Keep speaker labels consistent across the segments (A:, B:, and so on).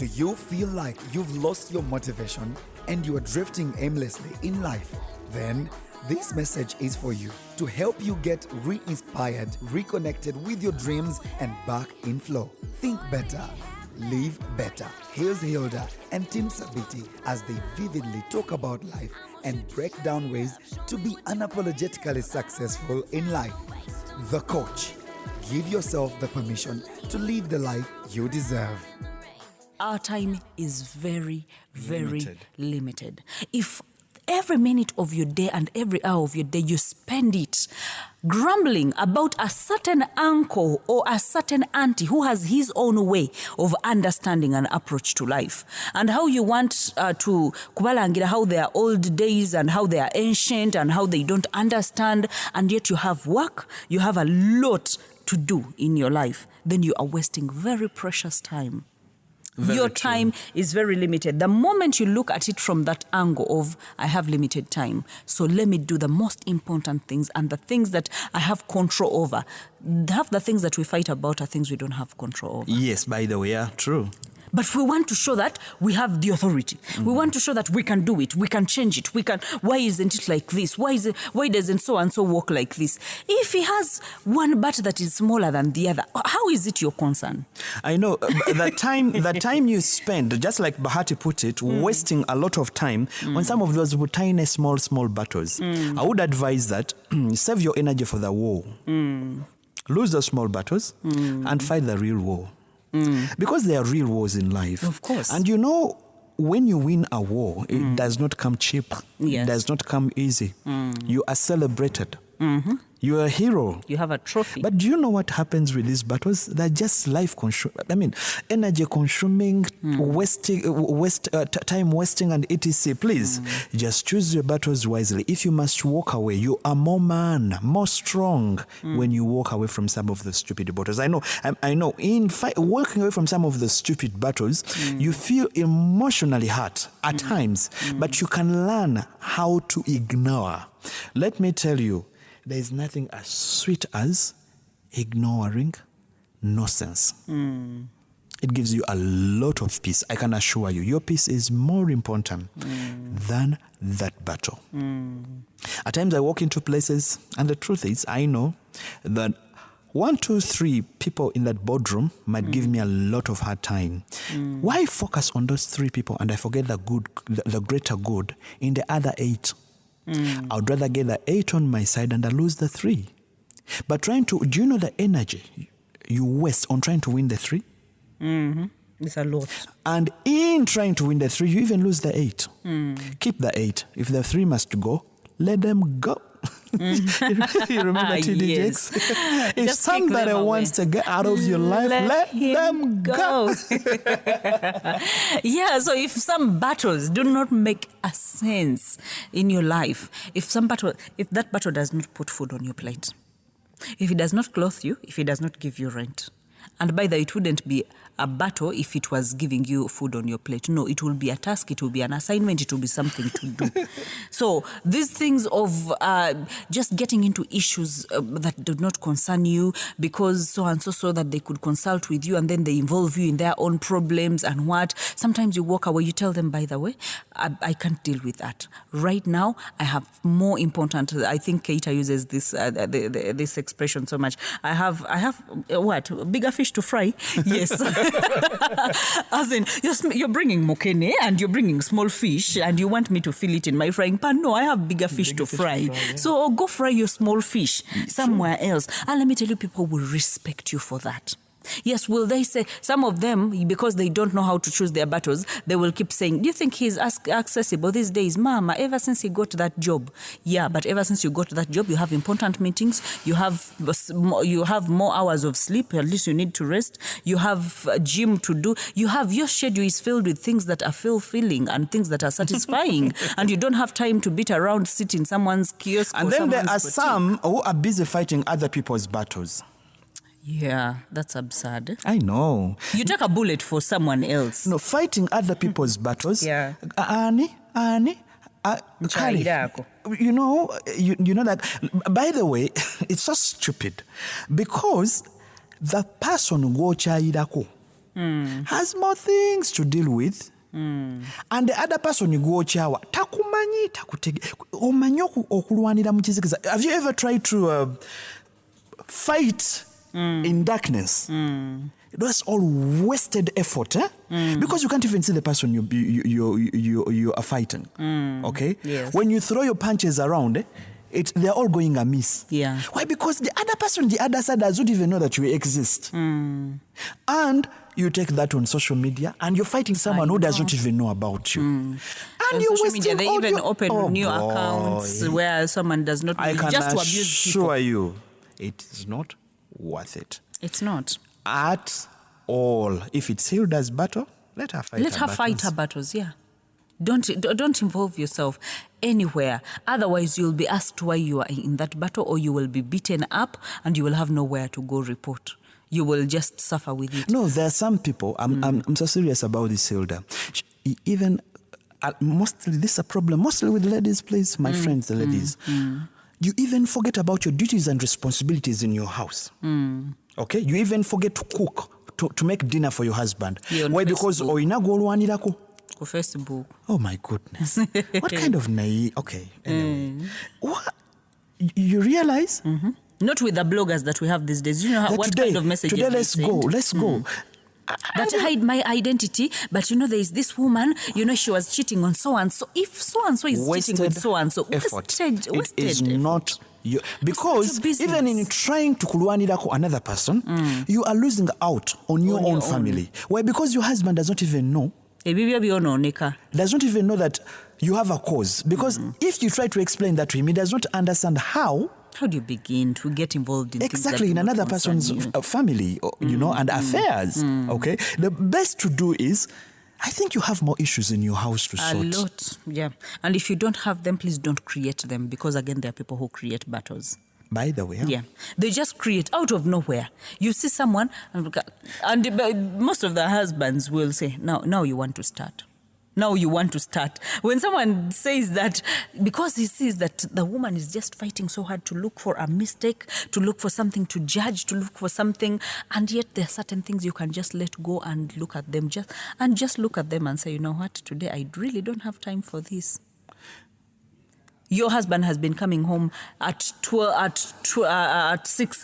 A: Do you feel like you've lost your motivation and you are drifting aimlessly in life? Then this message is for you to help you get re-inspired, reconnected with your dreams, and back in flow. Think better, live better. Here's Hilda and Tim Sabiti as they vividly talk about life and break down ways to be unapologetically successful in life. The Coach. Give yourself the permission to live the life you deserve.
B: Our time is very, very limited. If every minute of your day and every hour of your day you spend it grumbling about a certain uncle or a certain auntie who has his own way of understanding and approach to life, and how you want to kubalangira how they are old days and how they are ancient and how they don't understand, and yet you have work, you have a lot to do in your life, then you are wasting very precious time. Your time is very limited. The moment you look at it from that angle of, I have limited time, so let me do the most important things and the things that I have control over. Half the things that we fight about are things we don't have control over.
C: Yes, by the way, yeah, true.
B: But we want to show that we have the authority. Mm-hmm. We want to show that we can do it. We can change it. We can. Why isn't it like this? Why doesn't so and so walk like this? If he has one butt that is smaller than the other, how is it your concern?
C: I know the time you spend, just like Bahati put it, wasting a lot of time on some of those tiny, small battles. I would advise that save your energy for the war. Lose the small battles and fight the real war. Because there are real wars in life.
B: Of course.
C: And you know, when you win a war, it does not come cheap.
B: Yes.
C: It does not come easy. You are celebrated. You are a hero.
B: You have a trophy.
C: But do you know what happens with these battles? They're just energy consuming, time wasting and etc. Please, just choose your battles wisely. If you must walk away, you are more man, more strong when you walk away from some of the stupid battles. I know. In walking away from some of the stupid battles, you feel emotionally hurt at times, but you can learn how to ignore. Let me tell you, there is nothing as sweet as ignoring nonsense. It gives you a lot of peace. I can assure you, your peace is more important than that battle. At times I walk into places, and the truth is, I know that 1, 2, 3 people in that boardroom might give me a lot of hard time. Why focus on those 3 people and I forget the greater good in the other 8? I would rather get the 8 on my side and I lose the 3. But do you know the energy you waste on trying to win the 3?
B: It's a lot.
C: And in trying to win the 3, you even lose the 8. Keep the 8. If the 3 must go, let them go. You remember TD Jakes? If somebody wants to get out of your life, let them go.
B: Yeah, so if some battles do not make a sense in your life, if that battle does not put food on your plate, if it does not clothe you, if it does not give you rent, and by the way, it wouldn't be a battle if it was giving you food on your plate. No, it will be a task, it will be an assignment, it will be something to do. So these things of just getting into issues that do not concern you because so and so that they could consult with you and then they involve you in their own problems and what. Sometimes you walk away, you tell them, by the way, I can't deal with that. Right now, I have more important, I think Keita uses this expression so much. I have what? Bigger fish to fry? Yes. As in, you're bringing mokene and you're bringing small fish and you want me to fill it in my frying pan. No, I have bigger fish to fry. Yeah. So go fry your small fish somewhere else. And let me tell you, people will respect you for that. Yes, will they say, some of them, because they don't know how to choose their battles, they will keep saying, do you think he's accessible these days? Mama, ever since he got that job. Yeah, but ever since you got that job, you have important meetings, you have more hours of sleep, at least you need to rest, you have a gym to do, your schedule is filled with things that are fulfilling and things that are satisfying, and you don't have time to beat around, sit in someone's kiosk.
C: And then there are some who are busy fighting other people's battles.
B: Yeah, that's absurd.
C: I know.
B: You take a bullet for someone else.
C: No, fighting other people's battles.
B: Yeah.
C: Ani. You know that. By the way, it's so stupid because the person go chaidako has more things to deal with. And the other person you go chawa takumanyi takutege omanyi okulwanira mu kizikiza. Have you ever tried to fight in darkness? That's all wasted effort, because you can't even see the person you are fighting. Okay?
B: Yes.
C: When you throw your punches around, they're all going amiss.
B: Yeah.
C: Why? Because the other person, the other side, doesn't even know that you exist. And you take that on social media, and you're fighting someone who doesn't even know about you. And
B: on
C: you're
B: social media,
C: wasting
B: they
C: all
B: even
C: your...
B: open new accounts where someone does not
C: I can
B: just to abuse people.
C: assure you, it is not worth it.
B: It's not.
C: At all. If it's Hilda's battle, let her fight.
B: Let her fight her battles, yeah. Don't involve yourself anywhere. Otherwise, you'll be asked why you are in that battle, or you will be beaten up and you will have nowhere to go report. You will just suffer with it.
C: No, there are some people, I'm so serious about this, Hilda. Even, mostly, this is a problem, mostly with ladies, please, my friends, the ladies. You even forget about your duties and responsibilities in your house. Okay? You even forget to cook, to make dinner for your husband. Why? Because oinagolwanirako.
B: Facebook.
C: Oh my goodness. What kind of naive? Okay, anyway. What? You realize?
B: Not with the bloggers that we have these days. You know
C: that
B: what
C: today,
B: kind of messages
C: today,
B: they
C: let's
B: send?
C: go.
B: That hide my identity, but there is this woman, she was cheating on so-and-so. If so-and-so is cheating with so-and-so,
C: effort.
B: Wasted
C: It is
B: effort.
C: not you. Because
B: business.
C: even in trying to kulwanirako another person, you are losing out on your own family. Why? Because your husband does not even know. Does not even know that you have a cause. Because if you try to explain that to him, he does not understand how.
B: How do you begin to get involved in
C: Exactly,
B: things
C: in
B: that do not
C: another person's
B: concern
C: family, and affairs. Okay, the best to do is, I think you have more issues in your house to sort.
B: A lot, yeah. And if you don't have them, please don't create them, because again, there are people who create battles.
C: By the way,
B: Yeah, they just create out of nowhere. You see someone, and most of the husbands will say, now you want to start. Now you want to start. When someone says that, because he sees that the woman is just fighting so hard to look for a mistake, to look for something to judge, to look for something, and yet there are certain things you can just let go and look at them, just look at them and say, you know what, today I really don't have time for this. Your husband has been coming home at 6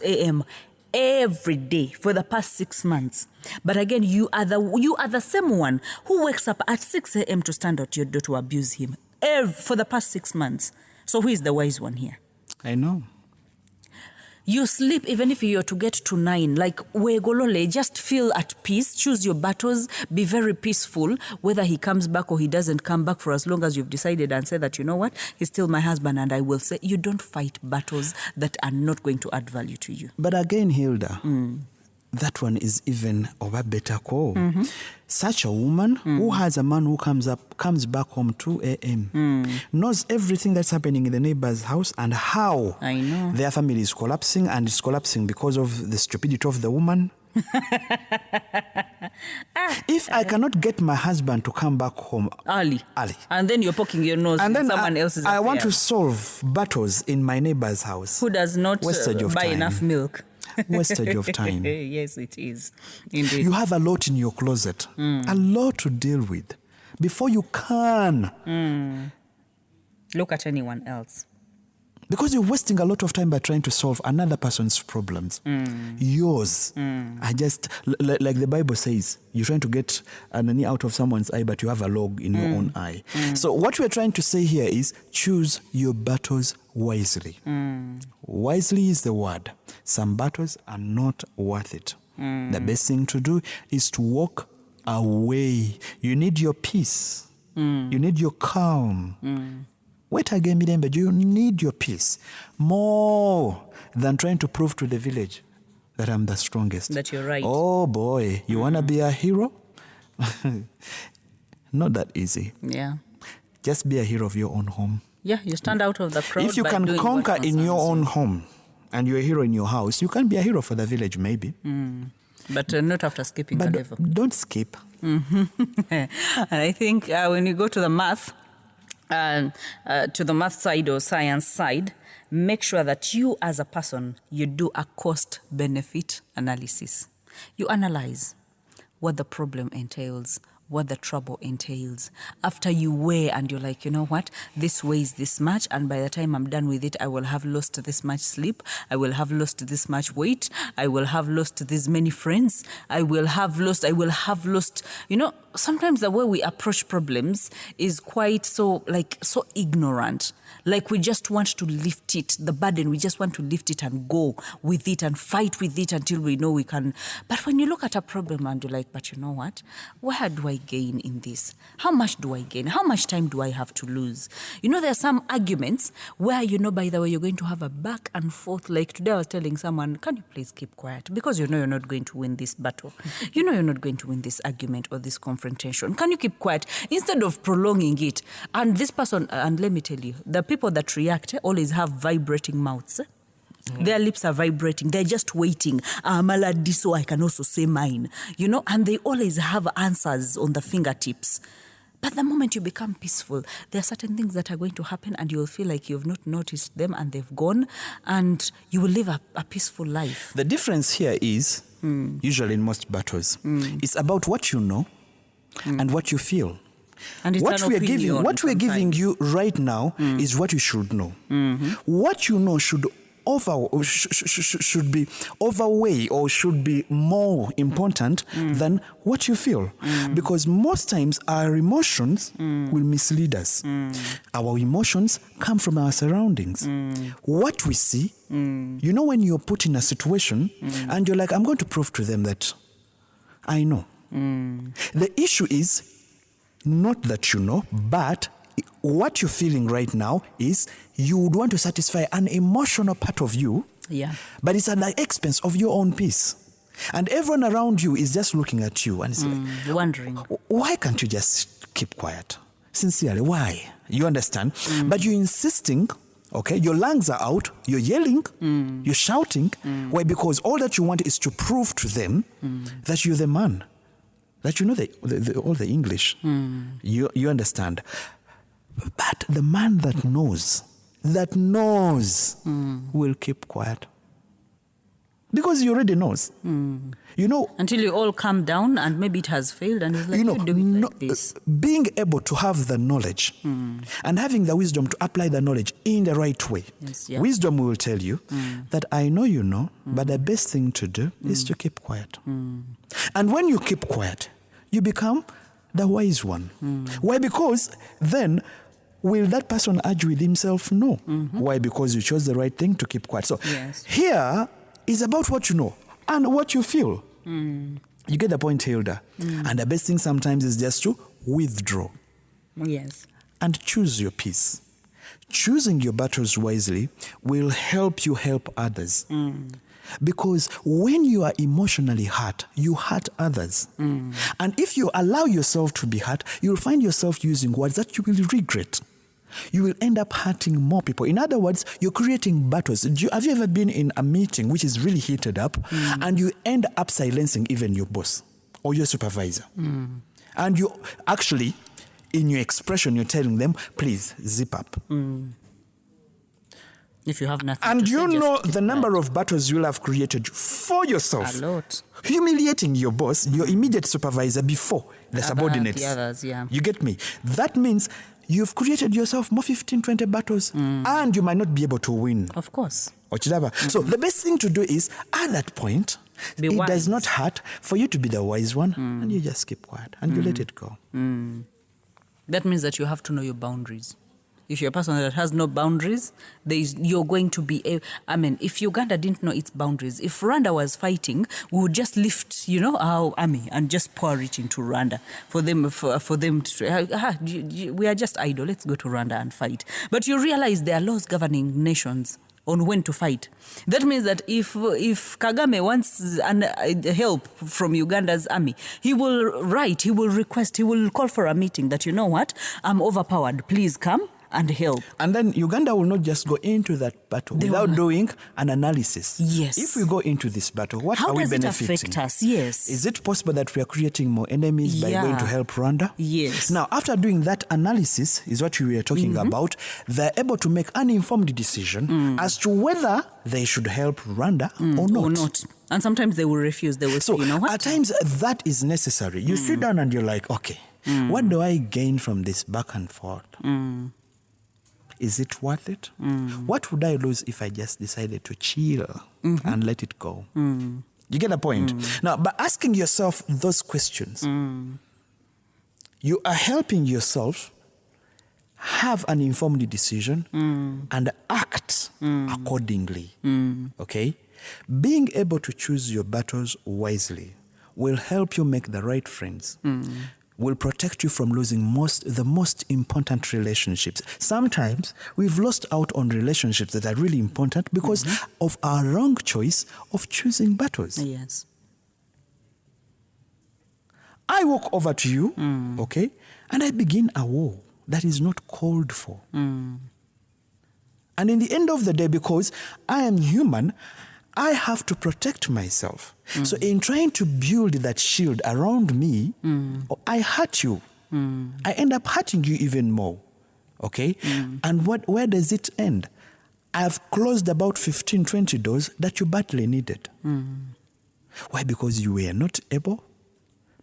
B: a.m. every day for the past 6 months. But again, you are the same one who wakes up at 6 a.m. to stand at your door to abuse him for the past 6 months. So who is the wise one here?
C: I know.
B: You sleep even if you're to get to 9. Like, wegolole, just feel at peace. Choose your battles. Be very peaceful. Whether he comes back or he doesn't come back, for as long as you've decided and said that, you know what, he's still my husband and I will say, you don't fight battles that are not going to add value to you.
C: But again, Hilda, that one is even of a better call. Such a woman who has a man who comes back home 2 a.m., knows everything that's happening in the neighbor's house and how their family is collapsing, and it's collapsing because of the stupidity of the woman. If I cannot get my husband to come back home early,
B: and then you're poking your nose
C: and
B: in
C: then
B: someone else's
C: I want
B: affair,
C: to solve battles in my neighbor's house,
B: who does not buy enough milk.
C: Wastage of time.
B: Yes, it is. Indeed.
C: You have a lot in your closet, a lot to deal with before you can
B: look at anyone else.
C: Because you're wasting a lot of time by trying to solve another person's problems. Yours. I just, like the Bible says, you're trying to get an eye out of someone's eye, but you have a log in your own eye. So what we're trying to say here is choose your battles wisely. Wisely is the word. Some battles are not worth it. The best thing to do is to walk away. You need your peace. You need your calm. Wait again, Mirembe, you need your peace more than trying to prove to the village that I'm the strongest.
B: That you're right.
C: Oh boy, you want to be a hero? Not that easy.
B: Yeah.
C: Just be a hero of your own home.
B: Yeah, you stand out of the crowd.
C: If you
B: by
C: can
B: doing
C: conquer
B: what
C: in your
B: concerns
C: own
B: you.
C: home and you're a hero in your house, you can be a hero for the village maybe.
B: But not after skipping a
C: But
B: level.
C: don't skip.
B: And I think when you go to the math, side or science side, make sure that you as a person, you do a cost-benefit analysis. You analyze. what the problem entails, what the trouble entails. After you weigh and you're like, you know what, this weighs this much, and by the time I'm done with it, I will have lost this much sleep, I will have lost this much weight, I will have lost this many friends, I will have lost, you know, sometimes the way we approach problems is quite so ignorant. Like we just want to lift it, the burden, we just want to lift it and go with it and fight with it until we know we can. But when you look at a problem and you're like, but you know what? Where do I gain in this? How much do I gain? How much time do I have to lose? You know, there are some arguments where, you know, by the way, you're going to have a back and forth. Like today I was telling someone, can you please keep quiet? Because you know you're not going to win this battle. You know you're not going to win this argument or this confrontation. Can you keep quiet? Instead of prolonging it. And this person, and let me tell you, the people that react always have vibrating mouths. Their lips are vibrating. They're just waiting. Maladi, so I can also say mine. You know, and they always have answers on the fingertips. But the moment you become peaceful, there are certain things that are going to happen and you'll feel like you've not noticed them and they've gone, and you will live a peaceful life.
C: The difference here is, usually in most battles, it's about what you know and what you feel.
B: And it's
C: what we're giving you right now is what you should know. What you know should be overweigh or should be more important than what you feel. Because most times our emotions will mislead us. Our emotions come from our surroundings. What we see, you know, when you're put in a situation and you're like, I'm going to prove to them that I know. The issue is not that you know, but what you're feeling right now is you would want to satisfy an emotional part of you, but it's at the expense of your own peace. And everyone around you is just looking at you and it's like,
B: wondering,
C: why can't you just keep quiet? Sincerely, why? You understand? But you're insisting, okay, your lungs are out, you're yelling, you're shouting. Why? Because all that you want is to prove to them that you're the man. That you know all the English. You understand. But the man that knows, will keep quiet. Because he already knows. You know,
B: until you all calm down and maybe it has failed and it's like, you know, do it like this.
C: Being able to have the knowledge and having the wisdom to apply the knowledge in the right way. Wisdom will tell you that I know you know, but the best thing to do is to keep quiet. And when you keep quiet, you become the wise one. Why? Because then will that person argue with himself? No. Why? Because you chose the right thing to keep quiet. So here is about what you know and what you feel. You get the point, Hilda? And the best thing sometimes is just to withdraw. And choose your peace. Choosing your battles wisely will help you help others. Because when you are emotionally hurt, you hurt others. And if you allow yourself to be hurt, you'll find yourself using words that you will regret. You will end up hurting more people. In other words, you're creating battles. Have you ever been in a meeting which is really heated up and you end up silencing even your boss or your supervisor? And you actually, in your expression, you're telling them, please zip up.
B: If you have nothing
C: and
B: to
C: you
B: say,
C: know the number of battles you'll have created for yourself.
B: A lot.
C: Humiliating your boss, your immediate supervisor before the subordinates.
B: The others,
C: You get me? That means you've created yourself more 15, 20 battles and you might not be able to win.
B: Of course.
C: So the best thing to do is, at that point, it does not hurt for you to be the wise one and you just keep quiet and you let it go.
B: That means that you have to know your boundaries. If you're a person that has no boundaries, you're going to be... if Uganda didn't know its boundaries, if Rwanda was fighting, we would just lift, our army and just pour it into Rwanda for them to... we are just idle, let's go to Rwanda and fight. But you realize there are laws governing nations on when to fight. That means that if Kagame wants help from Uganda's army, he will request, he will call for a meeting that, you know what, I'm overpowered, please come and help.
C: And then Uganda will not just go into that battle without doing an analysis.
B: Yes.
C: If we go into this battle, what
B: How
C: are we
B: does it
C: benefiting?
B: affect us? Yes.
C: Is it possible that we are creating more enemies by going to help Rwanda?
B: Yes.
C: Now, after doing that analysis, is what we were talking about, they're able to make an informed decision as to whether they should help Rwanda or not.
B: Or not. And sometimes they will refuse. They will say, you know what?
C: At times, that is necessary. You sit down and you're like, okay, what do I gain from this back and forth? Is it worth it? What would I lose if I just decided to chill and let it go? You get the point? Now, by asking yourself those questions, you are helping yourself have an informed decision and act accordingly. Okay? Being able to choose your battles wisely will help you make the right friends. Will protect you from losing the most important relationships. Sometimes we've lost out on relationships that are really important because of our wrong choice of choosing battles.
B: Yes.
C: I walk over to you, okay, and I begin a war that is not called for. And in the end of the day, because I am human, I have to protect myself. So in trying to build that shield around me, I hurt you. I end up hurting you even more. Okay? And where does it end? I've closed about 15, 20 doors that you badly needed. Why? Because you were not able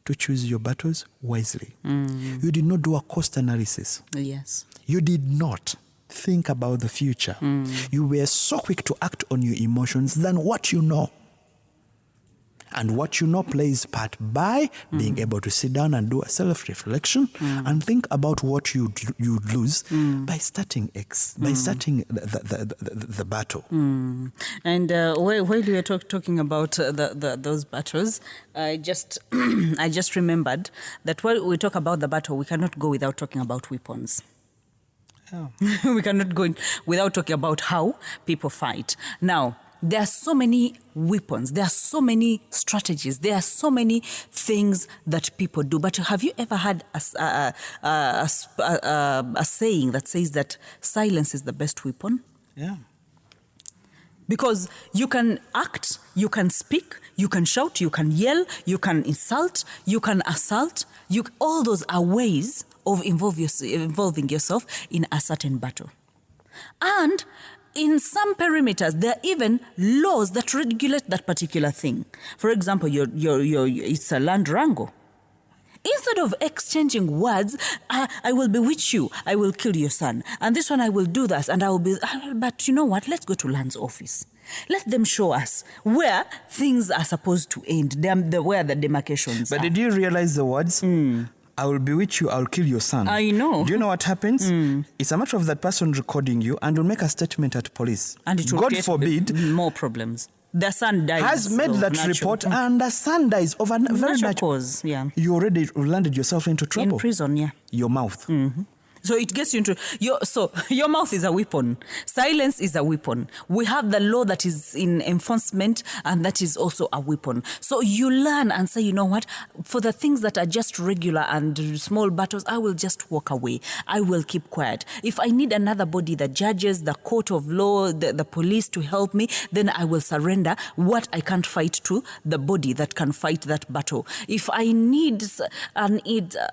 C: to choose your battles wisely. You did not do a cost analysis.
B: Yes.
C: You did not think about the future. You were so quick to act on your emotions than what you know. And what you know plays part by being able to sit down and do a self-reflection and think about what you'd lose by starting starting the battle.
B: And while you were talking about those battles, I just I just remembered that while we talk about the battle, we cannot go without talking about weapons. We cannot go without talking about how people fight. Now, there are so many weapons, there are so many strategies, there are so many things that people do. But have you ever had a saying that says that silence is the best weapon?
C: Yeah.
B: Because you can act, you can speak, you can shout, you can yell, you can insult, you can assault. All those are ways of involving yourself in a certain battle. And in some perimeters, there are even laws that regulate that particular thing. For example, it's a land wrangle. Instead of exchanging words, I will bewitch you, I will kill your son, and this one I will do this, and I will be... But you know what? Let's go to land's office. Let them show us where things are supposed to end, where the demarcations are.
C: But did you realize the words? I will bewitch you, I will kill your son.
B: I know.
C: Do you know what happens? It's a matter of that person recording you and will make a statement at police.
B: And it will
C: God
B: create
C: forbid,
B: more problems. The son dies.
C: has made
B: of
C: that
B: natural-
C: report and the son dies of a very
B: natural
C: natural
B: cause. Yeah.
C: You already landed yourself into trouble.
B: In prison, yeah.
C: Your mouth.
B: So it gets you into your mouth is a weapon. Silence is a weapon. We have the law that is in enforcement, and that is also a weapon. So you learn and say, you know what? For the things that are just regular and small battles, I will just walk away. I will keep quiet. If I need another body, the judges, the court of law, the police to help me, then I will surrender what I can't fight to the body that can fight that battle. If I need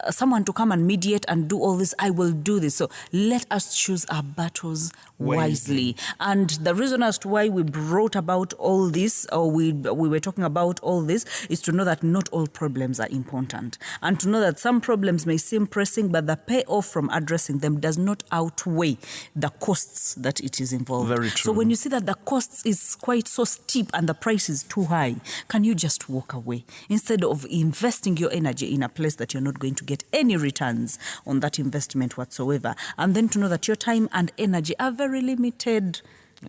B: someone to come and mediate and do all this, I will do this. So let us choose our battles wisely. And the reason as to why we brought about all this, or we were talking about all this, is to know that not all problems are important. And to know that some problems may seem pressing, but the payoff from addressing them does not outweigh the costs that it is involved.
C: Very true.
B: So when you see that the costs is quite so steep and the price is too high, can you just walk away instead of investing your energy in a place that you're not going to get any returns on that investment whatsoever? And then to know that your time and energy are very limited.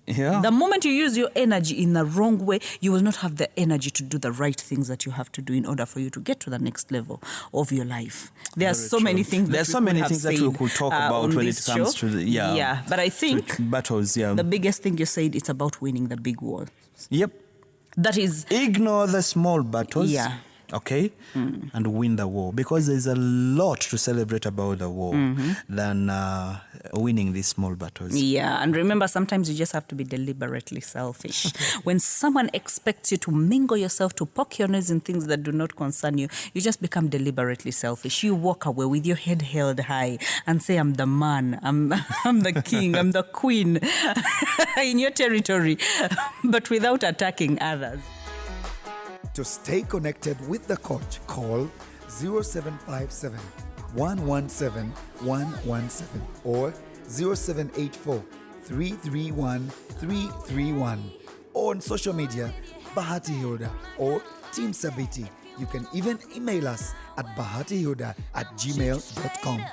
C: Yeah.
B: The moment you use your energy in the wrong way, you will not have the energy to do the right things that you have to do in order for you to get to the next level of your life. There are so many things that
C: we could talk about when it comes to the
B: but I think
C: battles. Yeah.
B: The biggest thing you said, it's about winning the big war.
C: Yep.
B: That is,
C: ignore the small battles.
B: Yeah.
C: okay, and win the war, because there's a lot to celebrate about the war than winning these small battles.
B: Yeah, and remember, sometimes you just have to be deliberately selfish. When someone expects you to mingle yourself, to poke your nose in things that do not concern you, you just become deliberately selfish. You walk away with your head held high and say, I'm the man, I'm the king, I'm the queen in your territory, but without attacking others.
A: To stay connected with the coach, call 0757 117 117 or 0784 331 331. Or on social media, Bahati Hilda or Team Sabiti. You can even email us at bahatihilda@gmail.com.